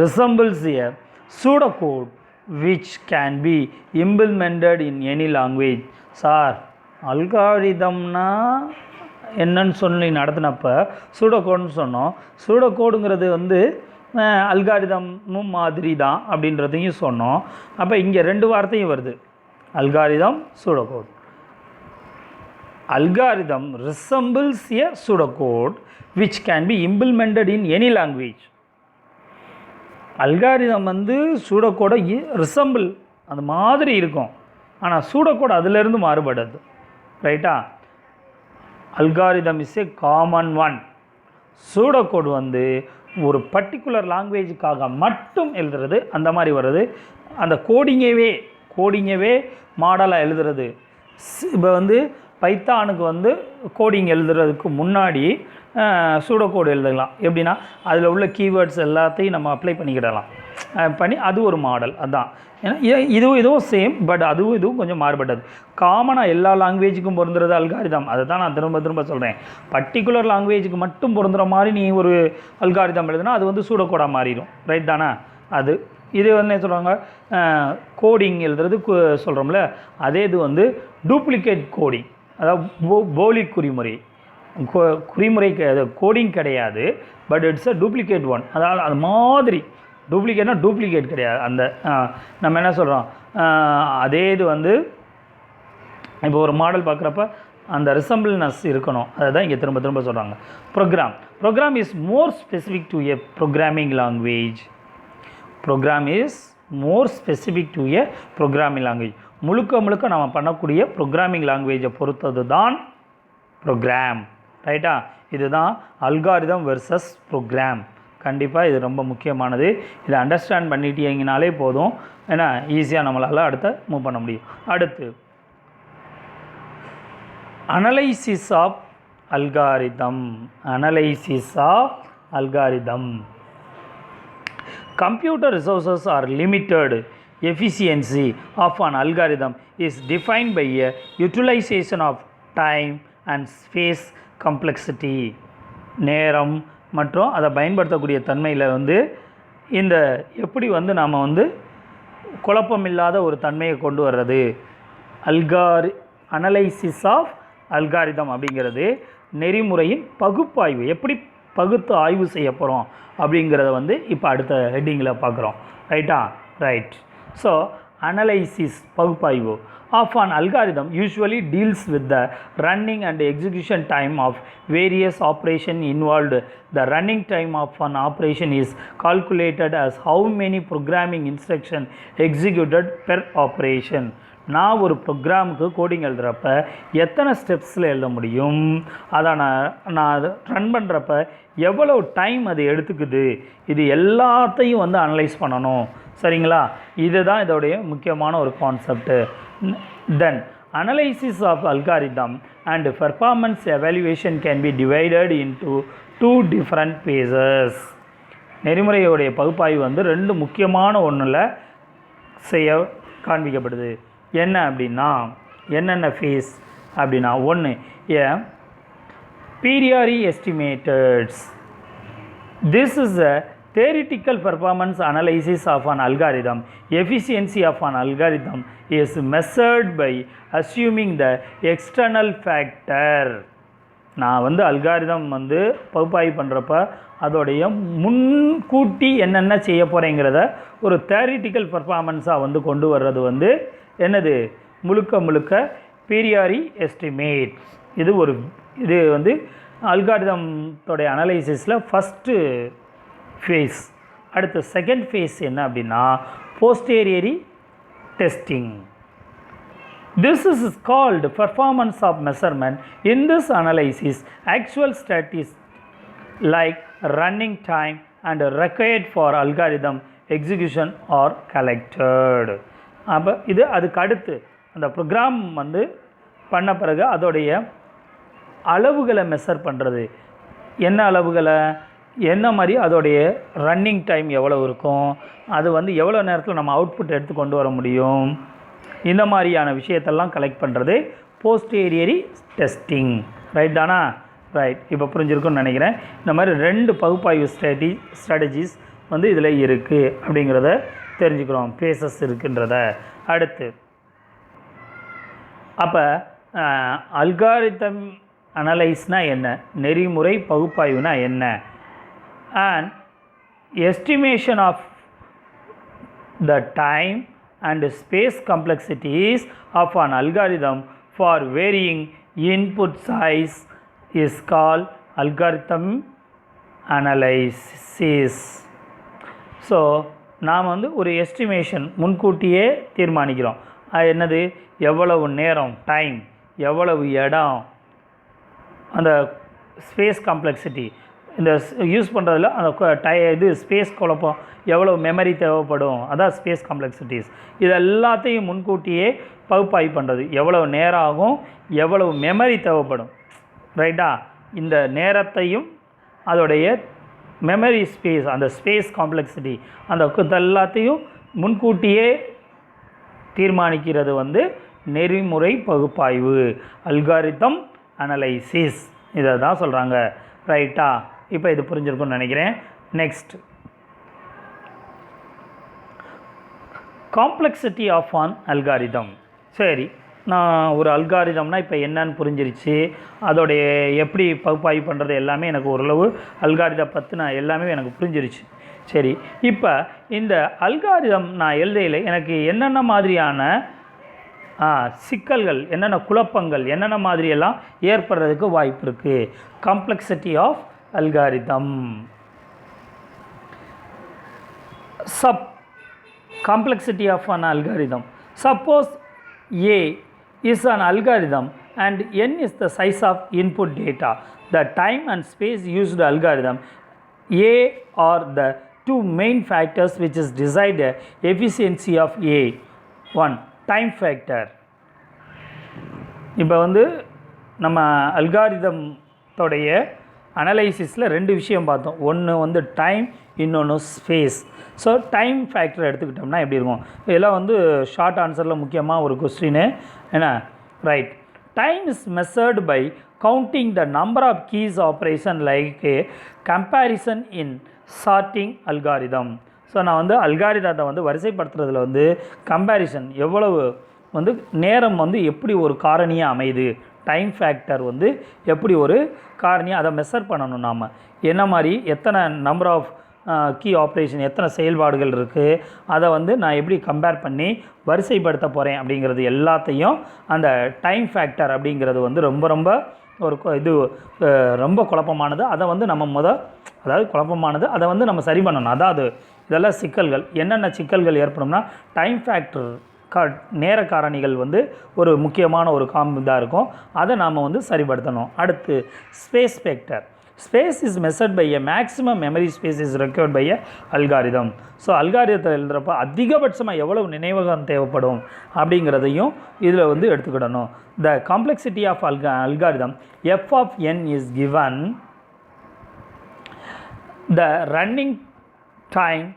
resembles a pseudocode which can be implemented in any language. Sir அல்காரிதம்னா என்னன்னு சொல்லி நடத்தினப்போ சூடோகோடுன்னு சொன்னோம். சூடோகோடுங்கிறது வந்து அல்காரிதமும் மாதிரி தான் அப்படின்றதையும் சொன்னோம். அப்போ இங்கே 2 வார்த்தையும் வருது, algorithm pseudocode. Algorithm resembles a pseudocode which can be implemented in any language. Algorithm வந்து சூடோகோடை ரிசம்பிள் அந்த மாதிரி இருக்கும், ஆனால் சூடோகோடு அதிலிருந்து மாறுபடுது. ரைட்டா? Algorithm is a common one. Pseudocode வந்து ஒரு பர்டிகுலர் லாங்குவேஜுக்காக மட்டும் எழுதுறது, அந்த மாதிரி வருது. அந்த கோடிங்கவே மாடலாக எழுதுறது. இப்போ வந்து பைத்தானுக்கு வந்து கோடிங் எழுதுறதுக்கு முன்னாடி சூடோகோடு எழுதலாம். எப்படின்னா அதில் உள்ள கீவேர்ட்ஸ் எல்லாத்தையும் நம்ம அப்ளை பண்ணிக்கிடலாம், பண்ணி அது ஒரு மாடல். அதுதான். ஏன்னா இதுவும் சேம், பட் இதுவும் கொஞ்சம் மாறுபட்டது. காமனாக எல்லா லாங்குவேஜுக்கும் பொருந்துறது அல்காரிதம். அதை தான் நான் திரும்ப சொல்கிறேன். பர்டிகுலர் லாங்குவேஜுக்கு மட்டும் பொருந்துகிற மாதிரி நீ ஒரு அல்காரிதம் எழுதுனா அது வந்து சூடோகோடாக மாறிடும். ரைட் தானே? இது வந்து என்ன சொல்கிறாங்க, கோடிங் எழுதுறது சொல்கிறோம்ல, அதே இது வந்து டூப்ளிகேட் கோடிங், அதாவது போலி குறிமுறை. கோடிங் கிடையாது, but it's a duplicate one. அதாவது அது மாதிரி டூப்ளிகேட் கிடையாது. அந்த நம்ம என்ன சொல்கிறோம், அதே இது வந்து இப்போ ஒரு மாடல் பார்க்குறப்ப அந்த ரிசம்பிள்னஸ் இருக்கணும். அதை தான் இங்கே திரும்ப சொல்கிறாங்க. Program is more specific to a programming language. Program is more specific to a programming language. முழுக்க நம்ம பண்ணக்கூடிய ப்ரோக்ராமிங் லாங்குவேஜை பொறுத்தது தான் ப்ரோக்ராம். ரைட்டா? இதுதான் அல்காரிதம் வெர்சஸ் ப்ரோக்ராம். கண்டிப்பாக இது ரொம்ப முக்கியமானது. இதை அண்டர்ஸ்டாண்ட் பண்ணிட்டீங்கனாலே போதும், ஏன்னா ஈஸியாக நம்மளால் அடுத்த மூவ் பண்ண முடியும். அடுத்து analysis of algorithm. Computer resources are limited. Efficiency of an algorithm is defined by a utilization of time and space complexity. நேரம் மற்றும் அதை பயன்படுத்தக்கூடிய தன்மையில் வந்து இந்த எப்படி வந்து நாம் வந்து குழப்பமில்லாத ஒரு தன்மையை கொண்டு வர்றது. அனலைசிஸ் ஆஃப் அல்காரிதம் அப்படிங்கிறது நெறிமுறையின் பகுப்பாய்வு, எப்படி பகுத்து ஆய்வு செய்ய போகிறோம் அப்படிங்கிறத வந்து இப்போ அடுத்த ஹெட்டிங்கில் பார்க்குறோம். ரைட்டா? ரைட். ஸோ அனலைசிஸ் பகுப்பாய்வு of an algorithm usually deals with the running and execution time of various operations involved. The running time of an operation is calculated as how many programming instructions executed per operation. நான் ஒரு ப்ரோக்ராமுக்கு கோடிங் எழுதுகிறப்ப எத்தனை ஸ்டெப்ஸில் எழுத முடியும், அதை நான் ரன் பண்ணுறப்ப எவ்வளோ டைம் அது எடுத்துக்குது, இது எல்லாத்தையும் வந்து அனலைஸ் பண்ணணும். சரிங்களா? இதுதான் இதோடைய முக்கியமான ஒரு concept. Then analysis of algorithm and performance evaluation can be divided into 2 different phases. நெறிமுறையோடைய பகுப்பாய்வு வந்து 2 முக்கியமான ஒன்றில் செய்ய காண்பிக்கப்படுது. என்ன அப்படின்னா, என்னென்ன ஃபேஸ் அப்படின்னா, 1 priori estimates. This is a theoretical performance analysis of an algorithm, efficiency of an algorithm is measured by assuming the external factor. நான் வந்து அல்காரிதம் வந்து பகுப்பாய்வு பண்ணுறப்ப அதோடைய முன்கூட்டி என்னென்ன செய்ய போகிறேங்கிறத ஒரு தியரிட்டிக்கல் பர்ஃபார்மன்ஸாக வந்து கொண்டு வர்றது வந்து என்னது முழுக்க பீரியாரி எஸ்டிமேட். இது வந்து அல்காரிதத்தோடைய அனலைசிஸில் ஃபஸ்ட்டு ஃபேஸ். அடுத்து செகண்ட் ஃபேஸ் என்ன அப்படின்னா posteriori testing. This is called performance of measurement. In this analysis, actual statistics like running time and required for algorithm execution are collected. அப்போ இது அதுக்கு அடுத்து அந்த ப்ரோக்ராம் வந்து பண்ண பிறகு அதோடைய அளவுகளை மெஷர் பண்ணுறது. என்ன அளவுகளை, என்ன மாதிரி அதோடைய ரன்னிங் டைம் எவ்வளோ இருக்கும், அது வந்து எவ்வளோ நேரத்தில் நம்ம அவுட்புட் எடுத்து கொண்டு வர முடியும், இந்த மாதிரியான விஷயத்தெல்லாம் கலெக்ட் பண்ணுறது போஸ்டீரியரி டெஸ்டிங். ரைட் தானா? ரைட். இப்போ புரிஞ்சிருக்குன்னு நினைக்கிறேன். இந்த மாதிரி 2 பகுப்பாய்வு ஸ்ட்ராட்டஜிஸ் வந்து இதில் இருக்குது அப்படிங்கிறத தெரிஞ்சுக்கிறோம், ஃபேஸஸ் இருக்குன்றத. அடுத்து அப்போ அல்காரிதம் அனலைஸ்னால் என்ன, நெறிமுறை பகுப்பாய்வுனா என்ன, and estimation of the time and space complexities of an algorithm for varying input size is called algorithm analysis. So நாம் வந்து ஒரு எஸ்டிமேஷன் முன்கூட்டியே தீர்மானிக்கிறோம். அது என்னது, எவ்வளவு நேரம் டைம், எவ்வளவு இடம், அந்த ஸ்பேஸ் காம்ப்ளெக்சிட்டி இந்த யூஸ் பண்ணுறதுல அந்த இது ஸ்பேஸ் குழப்பம், எவ்வளோ மெமரி தேவைப்படும், அதான் ஸ்பேஸ் காம்ப்ளெக்சிட்டிஸ். இது எல்லாத்தையும் முன்கூட்டியே பகுப்பாய்வு பண்ணுறது. எவ்வளவு நேரம் ஆகும், எவ்வளவு மெமரி தேவைப்படும். ரைட்டா? இந்த நேரத்தையும் அதோடைய மெமரி ஸ்பேஸ், அந்த ஸ்பேஸ் காம்ப்ளெக்சிட்டி, அந்த எல்லாத்தையும் முன்கூட்டியே தீர்மானிக்கிறது வந்து நெறிமுறை பகுப்பாய்வு, அல்காரிதம் அனலைசிஸ். இதை தான் சொல்கிறாங்க. ரைட்டா? இப்போ இது புரிஞ்சிருக்குன்னு நினைக்கிறேன். Next, complexity of an algorithm. சரி, நான் ஒரு அல்காரிதம்னா இப்போ என்னன்னு புரிஞ்சிருச்சு, அதோடைய எப்படி பகுப்பாய்வு பண்ணுறது எல்லாமே எனக்கு ஓரளவு அல்காரிதம் பற்றின எல்லாமே எனக்கு புரிஞ்சிருச்சு. சரி, இப்போ இந்த அல்காரிதம் நான் எழுதையில் எனக்கு என்னென்ன மாதிரியான சிக்கல்கள், என்னென்ன குழப்பங்கள், என்னென்ன மாதிரியெல்லாம் ஏற்படுறதுக்கு வாய்ப்பு இருக்குது. Complexity of algorithm. Complexity of an algorithm. Suppose A is an algorithm and n is the size of input data. The time and space used algorithm A are the 2 main factors which is decide the efficiency of A. 1. Time factor. இப்போ வந்து நம்ம அல்காரிதத்தோடைய அனலைசிஸில் 2 விஷயம் பார்த்தோம். ஒன்று வந்து டைம், இன்னொன்று ஸ்பேஸ். ஸோ டைம் ஃபேக்டர் எடுத்துக்கிட்டோம்னா எப்படி இருக்கும், இதெல்லாம் வந்து ஷார்ட் ஆன்சரில் முக்கியமாக ஒரு கொஸ்டின் என்ன. Right. Time is measured by counting the number of keys operation like comparison in sorting algorithm. So நான் வந்து அல்காரிதத்தை வந்து வரிசைப்படுத்துறதுல வந்து கம்பேரிசன் எவ்வளவு வந்து நேரம் வந்து எப்படி ஒரு காரணியாக அமையுது, டைம் ஃபேக்டர் வந்து எப்படி ஒரு காரணியாக அதை மெஷர் பண்ணணும். நாம் என்ன மாதிரி எத்தனை நம்பர் ஆஃப் கீ ஆப்ரேஷன், எத்தனை செயல்பாடுகள் இருக்குது, அதை வந்து நான் எப்படி கம்பேர் பண்ணி வரிசைப்படுத்த போகிறேன் அப்படிங்கிறது எல்லாத்தையும் அந்த டைம் ஃபேக்டர் அப்படிங்கிறது வந்து ரொம்ப ஒரு இது ரொம்ப குழப்பமானது. அதை வந்து நம்ம அதாவது குழப்பமானது, அதை வந்து நம்ம சரி பண்ணணும். அதாவது இதெல்லாம் சிக்கல்கள். என்னென்ன சிக்கல்கள் ஏற்படும்னா டைம் ஃபேக்டர் நேர காரணிகள் வந்து ஒரு முக்கியமான ஒரு இதாக இருக்கும். அதை நாம் வந்து சரிப்படுத்தணும். அடுத்து space factor. Space is measured by a maximum memory space is required by a algorithm. So அல்காரிதத்தை எழுதுகிறப்ப அதிகபட்சமாக எவ்வளவு நினைவகம் தேவைப்படும் அப்படிங்கிறதையும் இதில் வந்து எடுத்துக்கிடணும். The complexity of algorithm f of n is given the running time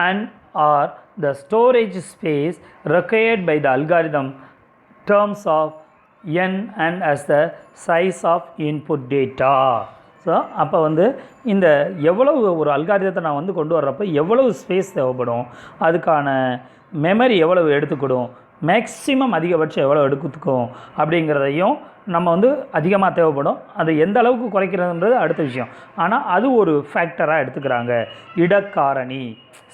and or the storage space required by the algorithm terms of n and as the size of input data. So அப்போ வந்து இந்த எவ்வளவு ஒரு அல்காரிதத்தை நான் வந்து கொண்டு வர்றப்போ எவ்வளவு ஸ்பேஸ் தேவைப்படும், அதுக்கான மெமரி எவ்வளவு எடுத்துக்கிடும், மேக்ஸிமம் அதிகபட்சம் எவ்வளோ எடுத்துக்கும் அப்படிங்கிறதையும் நம்ம வந்து அதிகமாக தேவைப்படும். அது எந்த அளவுக்கு குறைக்கிறதுன்றது அடுத்த விஷயம். ஆனால் அது ஒரு ஃபேக்டராக எடுத்துக்கிறாங்க. இடக்காரணி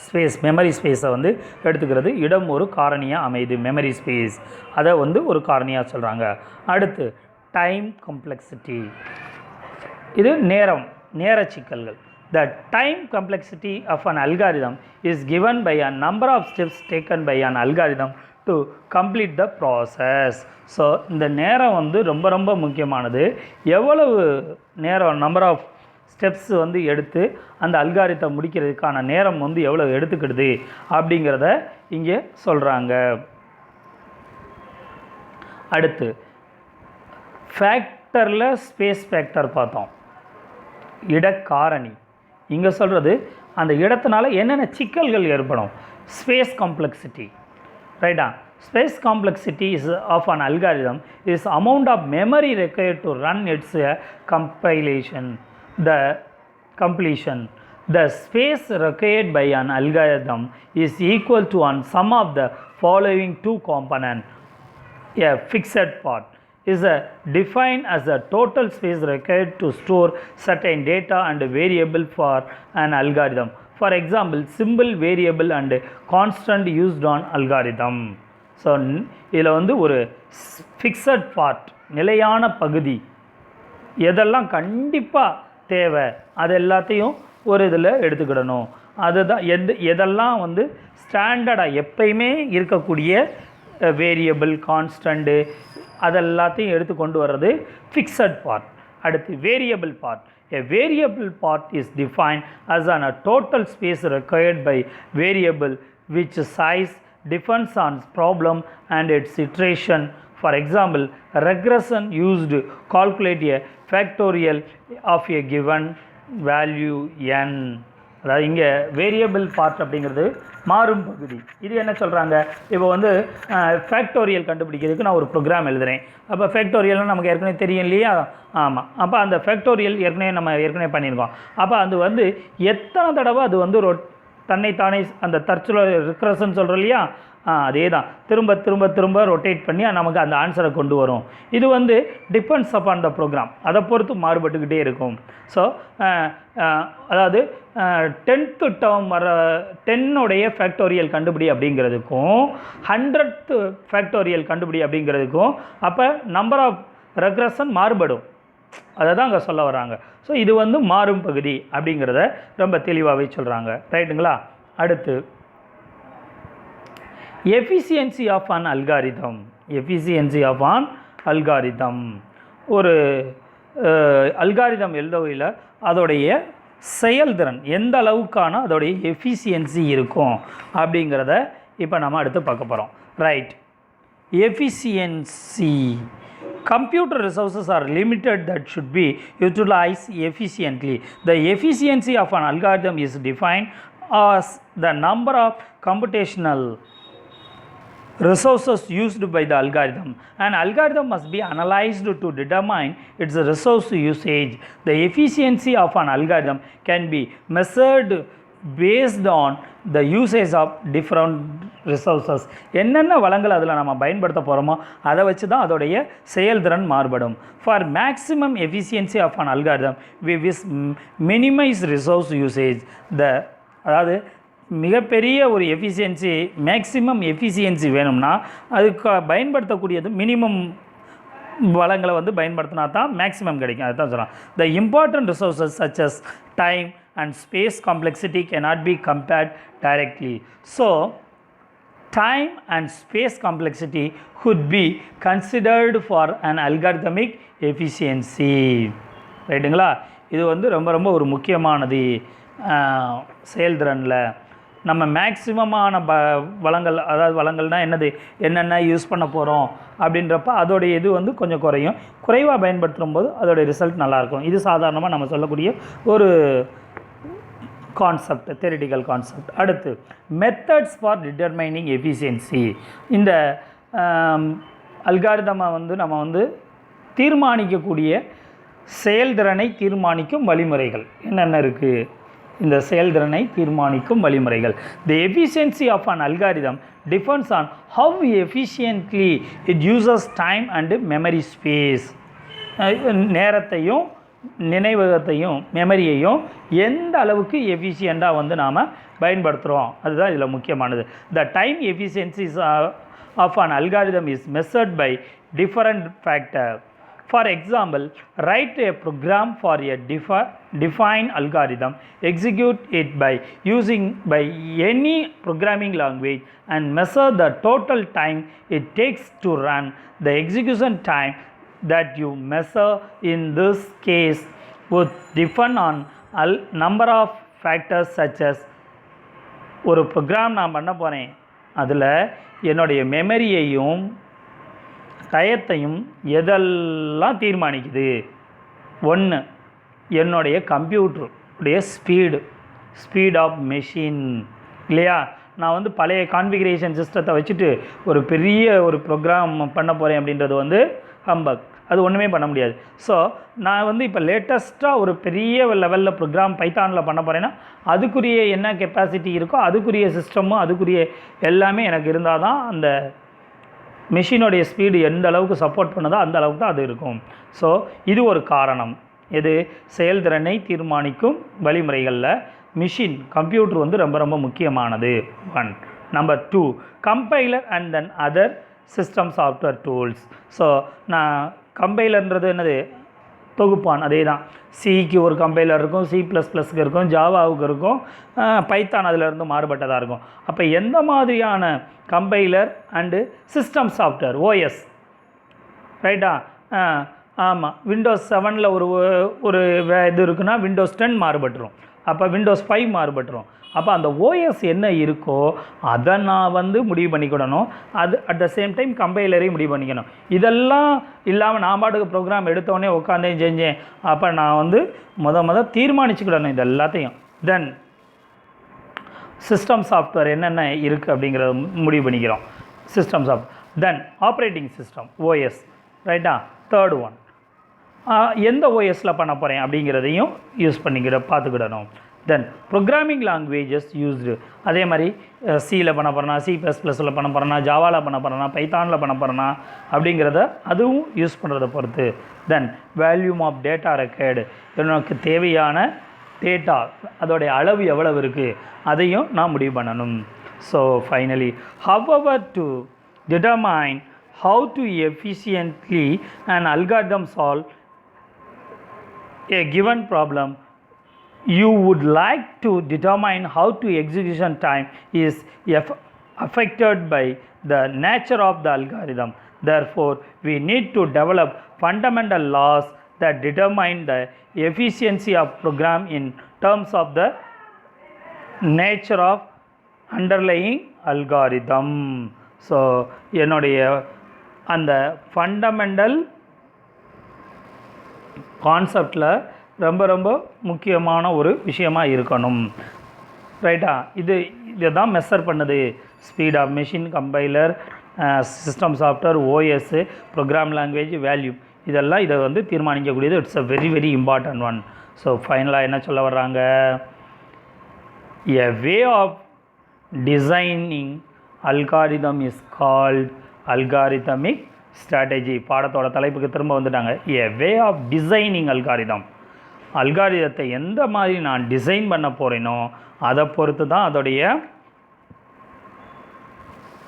ஸ்பேஸ், மெமரி ஸ்பேஸை வந்து எடுத்துக்கிறது. இடம் ஒரு காரணியாக அமையுது, மெமரி ஸ்பேஸ் அதை வந்து ஒரு காரணியாக சொல்கிறாங்க. அடுத்து டைம் காம்ப்ளெக்சிட்டி, இது நேர சிக்கல்கள். The time complexity of an algorithm is given by a number of steps taken by an algorithm to complete the process. So இந்த நேரம் வந்து ரொம்ப ரொம்ப முக்கியமானது. எவ்வளவு நேரம், நம்பர் ஆஃப் ஸ்டெப்ஸ் வந்து எடுத்து அந்த அல்காரிதத்தை முடிக்கிறதுக்கான நேரம் வந்து எவ்வளோ எடுத்துக்கிடுது அப்படிங்கிறத இங்கே சொல்கிறாங்க. அடுத்து ஃபேக்டரில் ஸ்பேஸ் ஃபேக்டர் பார்த்தோம், இடக்காரணி. இங்கே சொல்கிறது அந்த இடத்தினால என்னென்ன சிக்கல்கள் ஏற்படும், ஸ்பேஸ் காம்ப்ளெக்சிட்டி, ரைட்டா. Space complexity is of an algorithm is amount of memory required to run its completion. The space required by an algorithm is equal to an sum of the following two components. A fixed part is defined as the total space required to store certain data and variable for an algorithm. For example, simple variable and constant used on algorithm. So இதில் வந்து ஒரு ஃபிக்ஸட் பார்ட், நிலையான பகுதி, எதெல்லாம் கண்டிப்பாக தேவை அது எல்லாத்தையும் ஒரு இதில் எடுத்துக்கிடணும். அதுதான் எதெல்லாம் வந்து ஸ்டாண்டர்டாக எப்பயுமே இருக்கக்கூடிய வேரியபிள், கான்ஸ்டண்ட்டு, அதெல்லாத்தையும் எடுத்து கொண்டு வர்றது ஃபிக்ஸட் பார்ட். அடுத்து variable part. A variable part is defined as a total space required by variable which size depends on problem and its iteration. For example, regression used to calculate a factorial of a given value n. அதாவது இங்கே வேரியபிள் பார்ட் அப்படிங்கிறது மாறும் பகுதி. இது என்ன சொல்கிறாங்க, இப்போ வந்து ஃபேக்டோரியல் கண்டுபிடிக்கிறதுக்கு நான் ஒரு ப்ரோக்ராம் எழுதுகிறேன். அப்போ ஃபேக்டோரியல்னு நமக்கு ஏற்கனவே தெரியும் இல்லையா? ஆமாம். அப்போ அந்த ஃபேக்டோரியல் ஏற்கனவே பண்ணியிருக்கோம். அப்போ அது வந்து எத்தனை தடவை அது வந்து தன்னைத்தானே அந்த தற்செயல் ரிக்ரஷன் சொல்கிறோம் இல்லையா, அதே தான் திரும்ப திரும்ப திரும்ப ரொட்டேட் பண்ணி நமக்கு அந்த ஆன்சரை கொண்டு வரும். இது வந்து டிபெண்ட்ஸ் அப்பான் த ப்ரோக்ராம், அதை பொறுத்து மாறுபட்டுக்கிட்டே இருக்கும். ஸோ அதாவது 10th டேர்ம் வர 10உடைய ஃபேக்டோரியல் கண்டுபிடி அப்படிங்கிறதுக்கும் 100th ஃபேக்டோரியல் கண்டுபிடி அப்படிங்கிறதுக்கும் அப்போ நம்பர் ஆஃப் ரெக்ரஷன் மாறுபடும். அதை தான் அங்கே சொல்ல வராங்க. ஸோ இது வந்து மாறும் பகுதி அப்படிங்கிறத ரொம்ப தெளிவாகவே சொல்கிறாங்க. ரைட்டுங்களா. அடுத்து efficiency of an algorithm. Efficiency of an algorithm, ஒரு அல்காரிதம் எழுதவையில் அதோடைய செயல்திறன் எந்த அளவுக்கான அதோடைய எஃபிஷியன்சி இருக்கும் அப்படிங்கிறத இப்போ நம்ம அடுத்து பார்க்க போகிறோம். Right. Efficiency. Computer resources are limited that should be utilized efficiently. The efficiency of an algorithm is defined as the number of computational resources used by the algorithm. An algorithm must be analyzed to determine its resource usage. The efficiency of an algorithm can be measured based on the usage of different resources. என்னென்ன வளங்கள் அதில் நம்ம பயன்படுத்த போகிறோமோ அதை வச்சு தான் அதோடைய செயல்திறன் மாறுபடும். For maximum efficiency of an algorithm, we minimize resource usage. அதாவது மிகப்பெரிய ஒரு எஃபிஷியன்சி, மேக்ஸிமம் எஃபிஷியன்சி வேணும்னா அதுக்கு பயன்படுத்தக்கூடியது மினிமம் வளங்களை வந்து பயன்படுத்தினா தான் மேக்ஸிமம் கிடைக்கும். அதுதான் சொல்கிறேன். The important resources such as time and space complexity cannot be compared directly. So, time and space complexity could be considered for an algorithmic efficiency. ரைட்டுங்களா. இது வந்து ரொம்ப ரொம்ப ஒரு முக்கியமானது. செயல்திறனில் நம்ம மேக்ஸிமமான வளங்கள், அதாவது வளங்கள்னால் என்னென்ன யூஸ் பண்ண போகிறோம் அப்படின்றப்ப அதோடைய இது வந்து கொஞ்சம் குறையும். குறைவாக பயன்படுத்தும் போது அதோடைய ரிசல்ட் நல்லாயிருக்கும். இது சாதாரணமாக நம்ம சொல்லக்கூடிய ஒரு கான்செப்ட், theoretical கான்செப்ட். அடுத்து மெத்தட்ஸ் ஃபார் டிட்டர்மைனிங் எஃபிஷியன்சி. இந்த அல்காரிதமை வந்து நம்ம வந்து தீர்மானிக்கக்கூடிய செயல்திறனை தீர்மானிக்கும் வழிமுறைகள் என்னென்ன இருக்குது? இந்த செயல்திறனை தீர்மானிக்கும் வழிமுறைகள். The efficiency of an algorithm depends on how efficiently it uses time and memory space. நேரத்தையும் நினைவகத்தையும் மெமரியையும் எந்த அளவுக்கு எஃபிஷியண்ட்டாக வந்து நாம் பயன்படுத்துகிறோம், அதுதான் இதில் முக்கியமானது. The time efficiencies of an algorithm is measured by different factors. For example, write a program for a defined algorithm, execute it by using any programming language and measure the total time it takes to run. The execution time that you measure in this case would depend on a number of factors such as ஒரு ப்ரோக்ராம் நான் பண்ண போகிறேன், அதில் என்னுடைய மெமரியையும் டயத்தையும் எதெல்லாம் தீர்மானிக்குது? ஒன்று, என்னுடைய கம்ப்யூட்டருடைய ஸ்பீட் ஆஃப் மெஷின் இல்லையா? நான் வந்து பழைய கான்ஃபிகரேஷன் சிஸ்டத்தை வச்சுட்டு ஒரு பெரிய ஒரு ப்ரோக்ராம் பண்ண போகிறேன் அப்படின்றது வந்து ஹம்பக், அது ஒன்றுமே பண்ண முடியாது. ஸோ நான் வந்து இப்போ லேட்டஸ்ட்டாக ஒரு பெரிய லெவலில் ப்ரோக்ராம் பைத்தானில் பண்ண போகிறேன்னா அதுக்குரிய என்ன கெப்பாசிட்டி இருக்கோ அதுக்குரிய சிஸ்டமும் அதுக்குரிய எல்லாமே எனக்கு இருந்தால் தான் அந்த மெஷினுடைய ஸ்பீடு எந்த அளவுக்கு சப்போர்ட் பண்ணுதோ அந்த அளவுக்கு தான் அது இருக்கும். ஸோ இது ஒரு காரணம். இது செயல்திறனை தீர்மானிக்கும் வழிமுறைகளில் கம்ப்யூட்டர் வந்து ரொம்ப ரொம்ப முக்கியமானது. 1. Number 2, compiler and then other system software tools. So நான் கம்பைலர்ன்றது என்னது? தொகுப்பான். அதே தான், சிக்கு ஒரு கம்பைலர் இருக்கும், C++க்கு இருக்கும், ஜாவாவுக்கு இருக்கும், பைத்தான் அதிலிருந்து மாறுபட்டதாக இருக்கும். அப்போ எந்த மாதிரியான compiler and system software OS ரைட்டா? ஆமாம், விண்டோஸ் 7 ஒரு இது இருக்குன்னா விண்டோஸ் 10 மாறுபட்டுரும், அப்போ விண்டோஸ் 5 மாறுபட்டுரும். அப்போ அந்த OS என்ன இருக்கோ அதை நான் வந்து முடிவு பண்ணிக்கிடணும். அது அட் த சேம் டைம் கம்பைலரையும் முடிவு பண்ணிக்கணும். இதெல்லாம் இல்லாமல் நான் பாட்டுக்கு ப்ரோக்ராம் எடுத்தோடனே உட்காந்தே செஞ்சேன், அப்போ நான் வந்து தீர்மானிச்சுக்கிடணும் இது எல்லாத்தையும். தென் சிஸ்டம் சாஃப்ட்வேர் என்னென்ன இருக்குது அப்படிங்கிறத முடிவு பண்ணிக்கிறோம். சிஸ்டம் சாஃப்ட்வேர், தென் ஆப்ரேட்டிங் சிஸ்டம் OS ரைட்டா? 3rd ஒன், எந்த OSயில் பண்ண போகிறேன் அப்படிங்கிறதையும் பார்த்துக்கிடணும். தென் ப்ரோக்ராமிங் லாங்குவேஜஸ் யூஸ்டு, அதே மாதிரி சியில் பண்ண போகிறேன்னா, C++ல் பண்ண போகிறேன்னா, ஜாவாவில் பண்ண போகிறேன்னா, பைத்தானில் பண்ண போகிறேன்னா அப்படிங்கிறத அதுவும் யூஸ் பண்ணுறதை பொறுத்து. தென் வேல்யூம் ஆஃப் டேட்டா ரெக்கார்டு, எனக்கு தேவையான டேட்டா அதோடைய அளவு எவ்வளவு இருக்குது அதையும் நான் முடிவு பண்ணணும். So finally, however to determine how to efficiently an algorithm solve a given problem, you would like to determine how to execution time is affected by the nature of the algorithm. Therefore, we need to develop fundamental laws that determine the efficiency of program in terms of the nature of underlying algorithm. So என்னுடைய அந்த ஃபண்டமெண்டல் கான்செப்டில் ரொம்ப ரொம்ப முக்கியமான ஒரு விஷயமாக இருக்கணும் ரைட்டா? இதை தான் மெஷர் பண்ணுது. Speed of machine, compiler, system software, OS, program language, value, இதெல்லாம் இதை வந்து தீர்மானிக்கக்கூடியது. It's a very very important one. So ஃபைனலாக என்ன சொல்ல வர்றாங்க? A way of designing algorithm is called algorithmic strategy. பாடத்தோட தலைப்புக்கு திரும்ப வந்துட்டாங்க. எ வே ஆஃப் டிசைனிங் அல்காரிதத்தை எந்த மாதிரி நான் டிசைன் பண்ண போகிறேனோ அதை பொறுத்து தான் அதோடைய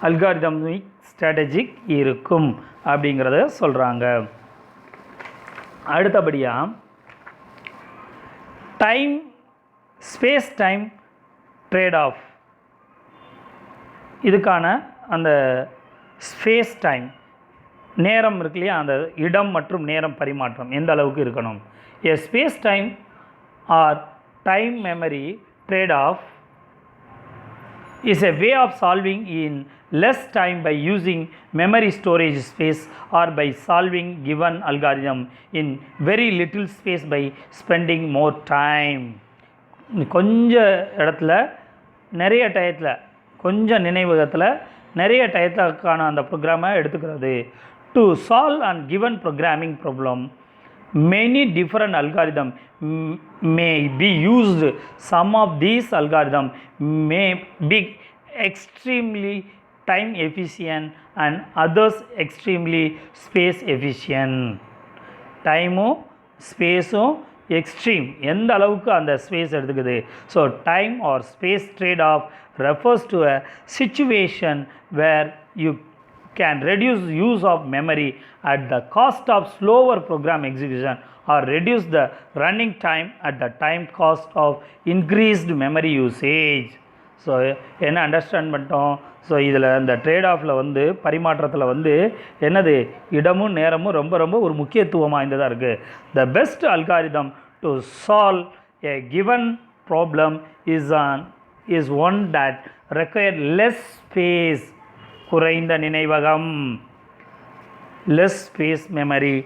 அல்காரிதமிக் ஸ்ட்ராட்டஜிக் இருக்கும் அப்படிங்கிறத சொல்கிறாங்க. அடுத்தபடியாக ஸ்பேஸ் டைம் ட்ரேட் ஆஃப், இதுக்கான அந்த ஸ்பேஸ் டைம் நேரம் இருக்கு இல்லையா, அந்த இடம் மற்றும் நேரம் பரிமாற்றம் எந்த அளவுக்கு இருக்கணும். A space time or time memory trade-off is a way of solving in less time by using memory storage space or by solving given algorithm in very little space by spending more time. கொஞ்ச இடத்துல நிறைய டயத்தில், கொஞ்சம் நினைவகத்தில் நிறைய டயத்துக்கான அந்த ப்ரோக்ராமை எடுத்துக்கிறது. To solve a given programming problem, many different algorithm may be used. Some of these algorithm may be extremely time efficient and others extremely space efficient. டைமும் ஸ்பேஸும் எக்ஸ்ட்ரீம் எந்த அளவுக்கு அந்த ஸ்பேஸ் எடுத்துக்குது. So time or space trade off refers to a situation where you can reduce use of memory at the cost of slower program execution or reduce the running time at the time cost of increased memory usage. So என்ன அண்டர்ஸ்டாண்ட் பண்ணிட்டோம். ஸோ இதில் இந்த ட்ரேட் ஆஃபில் வந்து பரிமாற்றத்தில் வந்து என்னது இடமும் நேரமும் ரொம்ப ரொம்ப ஒரு முக்கியத்துவம் வாய்ந்ததாக இருக்குது. The best algorithm to solve a given problem is one that require less space, குறைந்த நினைவகம், less space memory,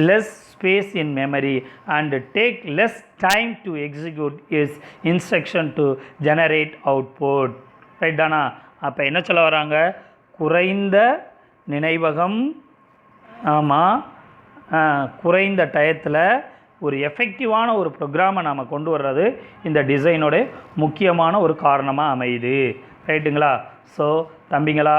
less space in memory and take less time to execute its instruction to generate output. Right தானா? அப்போ என்ன சொல்ல வராங்க, குறைந்த நினைவகம், ஆமாம், குறைந்த டயத்தில் ஒரு எஃபெக்டிவான ஒரு ப்ரோக்ராமை நாம் கொண்டு வர்றது இந்த டிசைனோட முக்கியமான ஒரு காரணமாக அமையுது. ரைட்டுங்களா? ஸோ தம்பிங்களா,